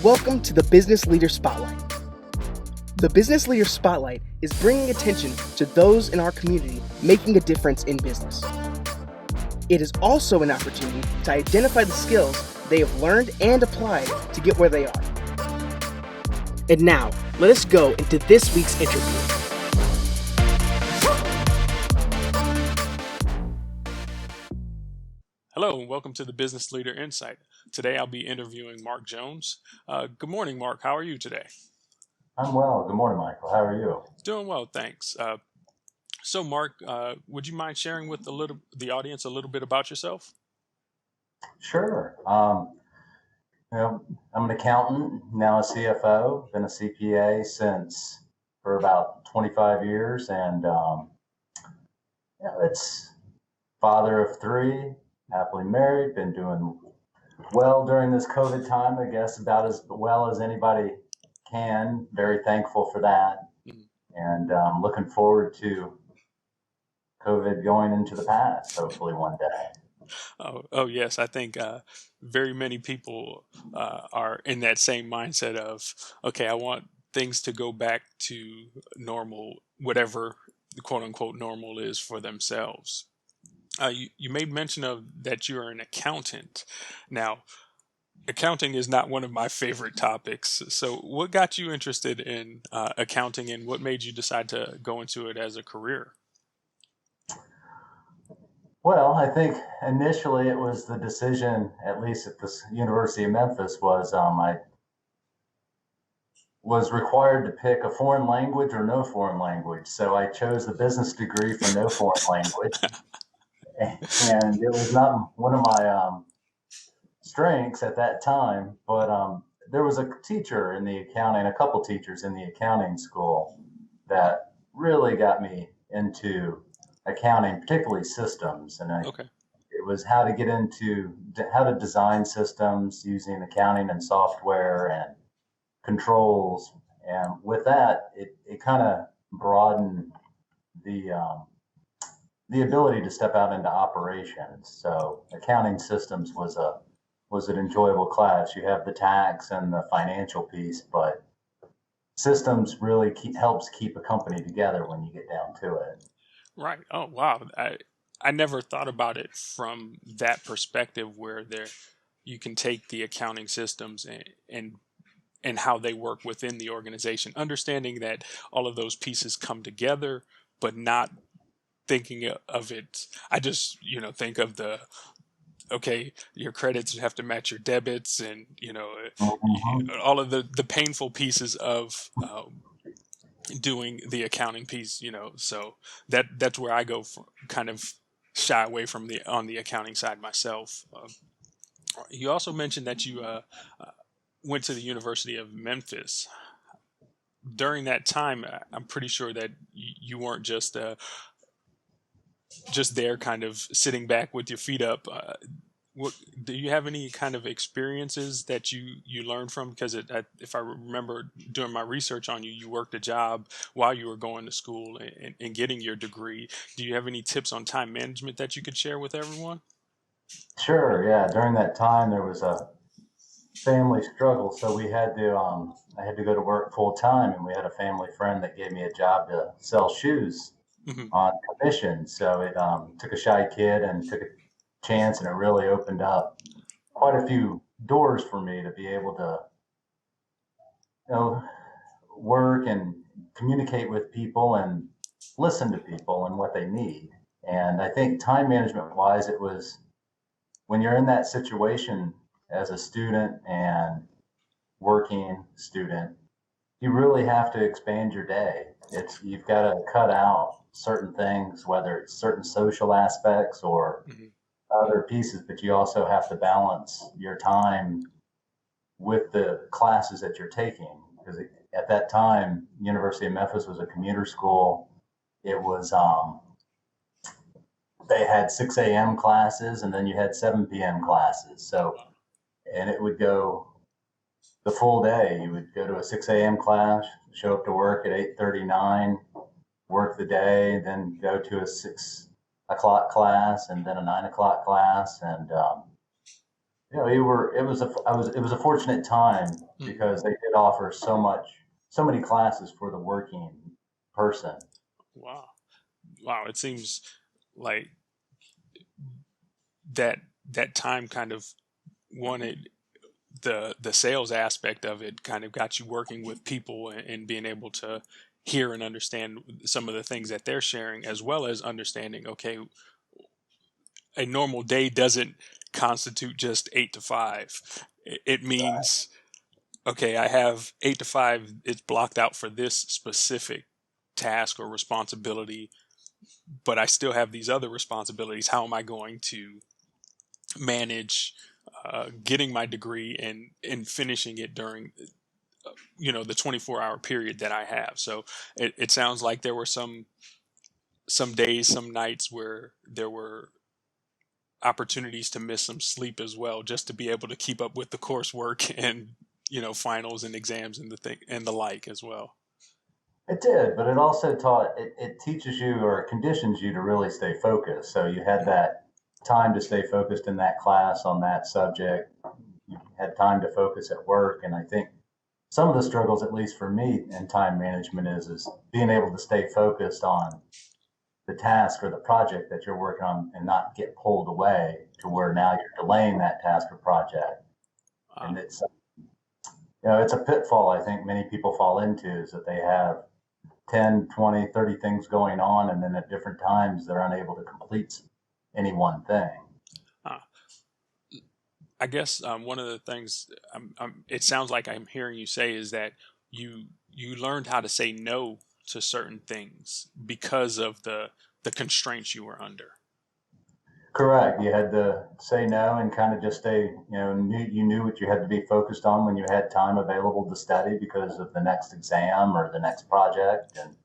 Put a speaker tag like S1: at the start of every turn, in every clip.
S1: Welcome to the Business Leader Spotlight. The Business Leader Spotlight is bringing attention to those in our community making a difference in business. It is also an opportunity to identify the skills they have learned and applied to get where they are. And now, let us go into this week's interview.
S2: Hello and welcome to the Business Leader Insight. Today I'll be interviewing Mark Jones. Good morning, Mark. How are you today?
S3: I'm well. Good morning, Michael. How are you?
S2: Doing well, thanks. So, Mark, would you mind sharing with the audience a little bit about yourself?
S3: Sure. I'm an accountant, now a CFO, been a CPA for about 25 years, and it's father of three, happily married, been doing well during this COVID time, I guess, about as well as anybody can. Very thankful for that, and looking forward to COVID going into the past, hopefully one day.
S2: Oh yes, I think very many people are in that same mindset of, okay, I want things to go back to normal, whatever the quote unquote normal is for themselves. You made mention of that you're an accountant. Now, accounting is not one of my favorite topics. So, what got you interested in accounting, and what made you decide to go into it as a career?
S3: Well, I think initially it was the decision, at least at the University of Memphis, was I was required to pick a foreign language or no foreign language. So I chose the business degree for no foreign language. And it was not one of my strengths at that time, but there was a teacher in the accounting, a couple teachers in the accounting school that really got me into accounting, particularly systems. And
S2: Okay.
S3: it was how to get into how to design systems using accounting and software and controls. And with that, it kind of broadened the ability to step out into operations. So accounting systems was an enjoyable class. You have the tax and the financial piece, but systems really helps keep a company together when you get down to it.
S2: Right. Oh, wow. I never thought about it from that perspective, where you can take the accounting systems and how they work within the organization, understanding that all of those pieces come together, but not thinking of it. I just, think of okay, your credits have to match your debits, and,
S3: Mhm.
S2: all of the painful pieces of doing the accounting piece, so that's where I go from, kind of shy away from on the accounting side myself. You also mentioned that you went to the University of Memphis. During that time, I'm pretty sure that you weren't just there kind of sitting back with your feet up. What do you have any kind of experiences that you learned from? Because if I remember doing my research on you, you worked a job while you were going to school and getting your degree. Do you have any tips on time management that you could share with everyone?
S3: Sure, yeah. During that time, there was a family struggle, so I had to go to work full time, and we had a family friend that gave me a job to sell shoes
S2: Hmm.
S3: on commission. So it took a shy kid and took a chance, and it really opened up quite a few doors for me to be able to, you know, work and communicate with people and listen to people and what they need. And I think time management wise, it was when you're in that situation as a student and working student, you really have to expand your day. You've got to cut out certain things, whether it's certain social aspects or
S2: Hmm.
S3: other pieces, but you also have to balance your time with the classes that you're taking. Because at that time, University of Memphis was a commuter school. It was they had 6 a.m. classes, and then you had 7 p.m. classes. So, and it would go the full day. You would go to a 6 a.m. class, show up to work at 8:39, work the day, then go to a 6 o'clock class, and then a 9 o'clock class, and it was a fortunate time
S2: Mhm.
S3: because they did offer so many classes for the working person.
S2: Wow. Wow. It seems like that that time kind of wanted the sales aspect of it kind of got you working with people and being able to hear and understand some of the things that they're sharing, as well as understanding, okay, a normal day doesn't constitute just 8 to 5. It means, okay, I have 8 to 5, it's blocked out for this specific task or responsibility, but I still have these other responsibilities. How am I going to manage getting my degree and finishing it during the 24-hour period that I have? So it sounds like there were some days, some nights where there were opportunities to miss some sleep as well, just to be able to keep up with the coursework and finals and exams and the thing and the like as well.
S3: It did, but it also it teaches you or conditions you to really stay focused. So you had
S2: Mhm.
S3: that time to stay focused in that class on that subject. You had time to focus at work. And I think some of the struggles, at least for me in time management, is being able to stay focused on the task or the project that you're working on and not get pulled away to where now you're delaying that task or project.
S2: Uh,
S3: And it's a pitfall I think many people fall into is that they have 10, 20, 30 things going on, and then at different times they're unable to complete any one thing.
S2: uh, I guess one of the things it sounds like I'm hearing you say is that you learned how to say no to certain things because of the constraints you were under.
S3: Correct. You had to say no and kind of just stay, you knew what you had to be focused on when you had time available to study because of the next exam or the next project. And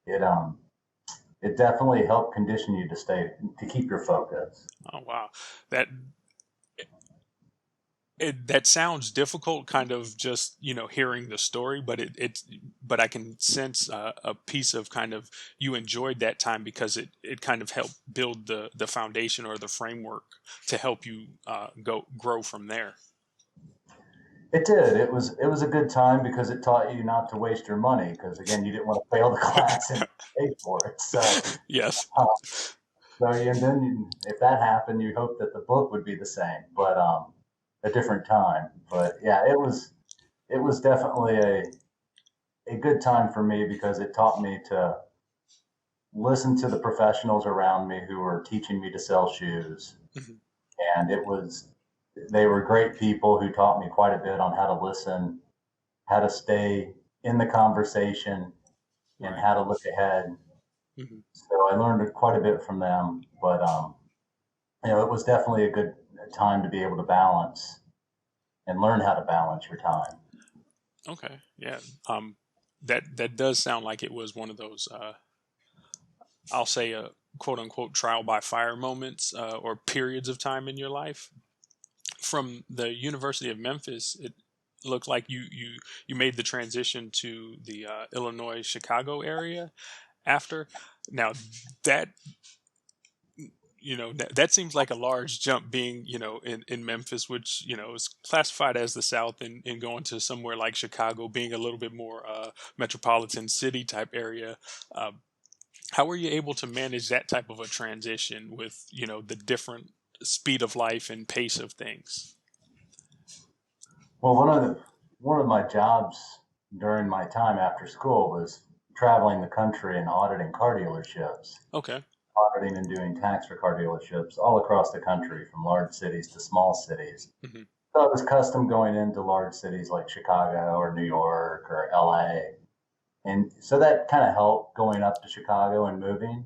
S3: it, um, it definitely helped condition you to keep your focus.
S2: Oh wow, that that sounds difficult, kind of just hearing the story, but but I can sense a piece of kind of you enjoyed that time because it kind of helped build the foundation or the framework to help you go grow from there.
S3: It did. It was a good time because it taught you not to waste your money because again, you didn't want to fail the class and pay for it.
S2: Yes.
S3: Uh, and then if that happened, you hope that the book would be the same, but a different time. But yeah, it was definitely a good time for me because it taught me to listen to the professionals around me who were teaching me to sell shoes,
S2: Mhm.
S3: and they were great people who taught me quite a bit on how to listen, how to stay in the conversation, and
S2: Right.
S3: how to look ahead.
S2: Mhm.
S3: So I learned quite a bit from them, but it was definitely a good time to be able to balance and learn how to balance your time.
S2: Okay. Yeah. That does sound like it was one of those I'll say quote unquote trial by fire moments or periods of time in your life. From the University of Memphis, it looked like you made the transition to the Illinois Chicago area after. Now that that seems like a large jump, being in Memphis, which is classified as the South, and going to somewhere like Chicago, being a little bit more metropolitan city type area. Uh, how were you able to manage that type of a transition with the different speed of life and pace of things?
S3: Well, one of my jobs during my time after school was traveling the country and auditing car dealerships,
S2: Okay.
S3: auditing and doing tax for car dealerships all across the country, from large cities to small cities.
S2: Hmm.
S3: So it was custom going into large cities like Chicago or New York or LA. And so that kind of helped going up to Chicago and moving.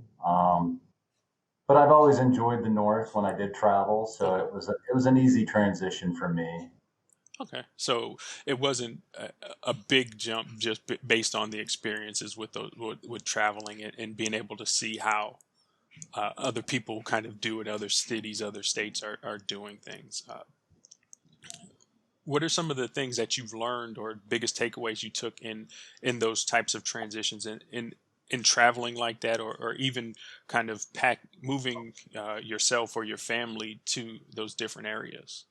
S3: But I've always enjoyed the North when I did travel, so
S2: Okay.
S3: it was an easy transition for me.
S2: Okay. So it wasn't a big jump just based on the experiences with with traveling and being able to see how other people kind of do it, other cities, other states are doing things. What are some of the things that you've learned or biggest takeaways you took in those types of transitions in traveling like that, or even kind of moving yourself or your family to those different areas?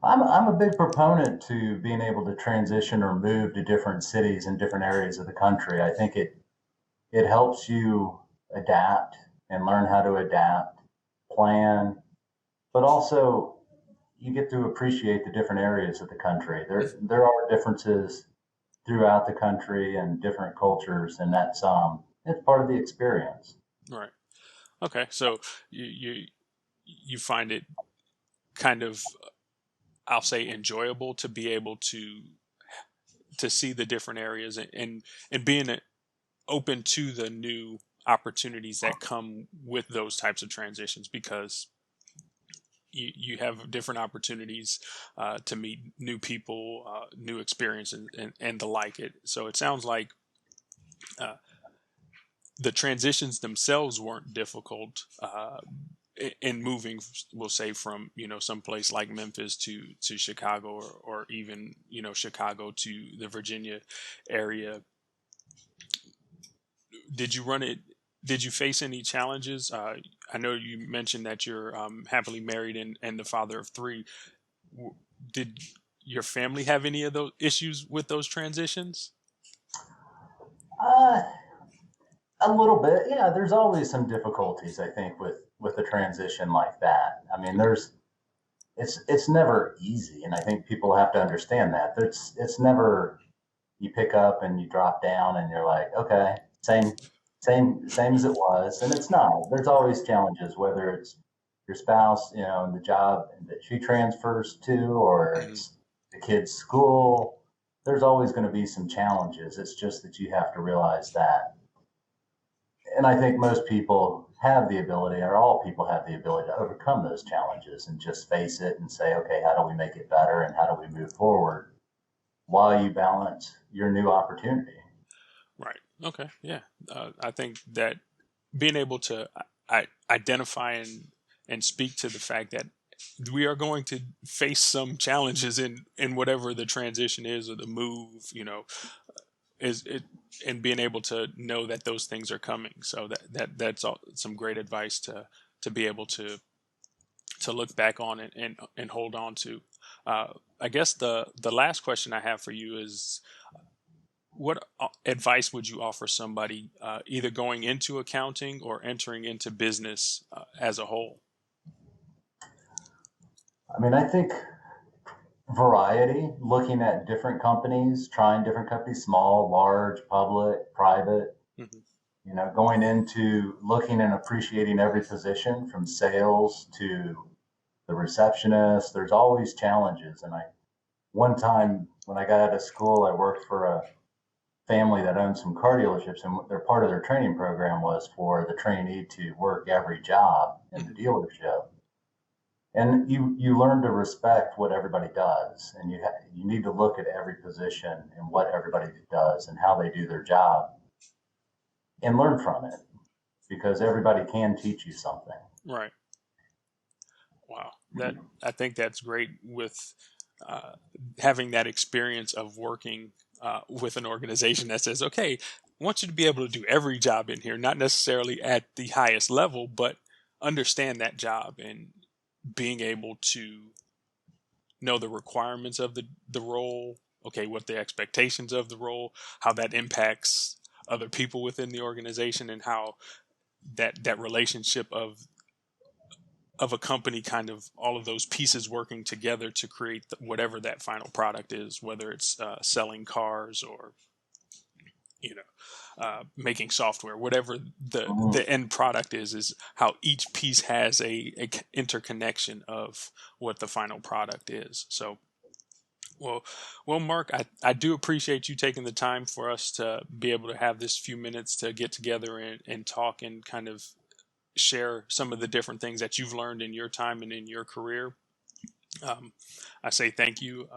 S3: I'm a big proponent to being able to transition or move to different cities and different areas of the country. I think it helps you adapt and learn how to adapt, plan, but also you get to appreciate the different areas of the country. There are differences throughout the country and different cultures, and that's it's part of the experience.
S2: Right. Okay. So you find it kind of, I'll say, enjoyable to be able to see the different areas and being open to the new opportunities that come with those types of transitions, because you have different opportunities to meet new people, new experiences, and the like. So it sounds like uh, the transitions themselves weren't difficult in moving, we'll say, from some place like Memphis to Chicago, or even Chicago to the Virginia area. Did you run it? Did you face any challenges? I know you mentioned that you're happily married and the father of three. Did your family have any of those issues with those transitions?
S3: Uh, a little bit, yeah. There's always some difficulties, I think, with a transition like that. I mean, it's never easy, and I think people have to understand that. It's never you pick up and you drop down and you're like, okay, same as it was, and it's not. There's always challenges, whether it's your spouse, and the job that she transfers to, or
S2: Hmm.
S3: it's the kid's school. There's always going to be some challenges. It's just that you have to realize that. And I think most people have the ability, or all people have the ability to overcome those challenges and just face it and say, okay, how do we make it better and how do we move forward while you balance your new opportunity?
S2: Right. Okay. Yeah. I think that being able to identify and speak to the fact that we are going to face some challenges in whatever the transition is, or the move, is it, and being able to know that those things are coming. So that's all, some great advice to be able to look back on and hold on to. I guess the last question I have for you is, what advice would you offer somebody either going into accounting or entering into business as a whole?
S3: I mean, I think variety, looking at different companies, trying different companies, small, large, public, private,
S2: Hmm.
S3: going into looking and appreciating every position from sales to the receptionist. There's always challenges. And one time when I got out of school, I worked for a family that owned some car dealerships, and their part of their training program was for the trainee to work every job in the
S2: Hmm.
S3: dealership. And you learn to respect what everybody does, and you need to look at every position and what everybody does and how they do their job and learn from it, because everybody can teach you something.
S2: Right. Wow. That, I think that's great, with uh, having that experience of working with an organization that says, okay, I want you to be able to do every job in here, not necessarily at the highest level, but understand that job, and being able to know the requirements of the role, okay, what the expectations of the role, how that impacts other people within the organization, and how that relationship of a company, kind of all of those pieces working together to create whatever that final product is, whether it's selling cars, or making software, whatever
S3: Mhm.
S2: the end product is how each piece has a interconnection of what the final product is. So, well, Mark, I do appreciate you taking the time for us to be able to have this few minutes to get together and talk, and kind of share some of the different things that you've learned in your time and in your career. Um, I say thank you.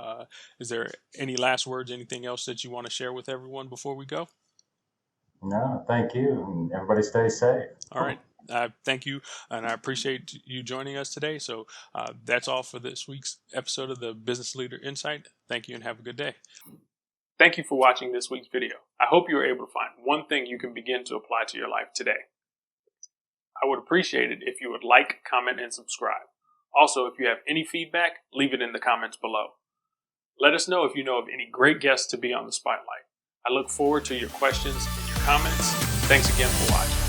S2: Is there any last words, anything else that you want to share with everyone before we go?
S3: No, thank you, and everybody stay safe.
S2: All right. Thank you, and I appreciate you joining us today. So that's all for this week's episode of the Business Leader Insight. Thank you, and have a good day. Thank you for watching this week's video. I hope you were able to find one thing you can begin to apply to your life today. I would appreciate it if you would like, comment, and subscribe. Also, if you have any feedback, leave it in the comments below. Let us know if you know of any great guests to be on the spotlight. I look forward to your questions and your comments. Thanks again for watching.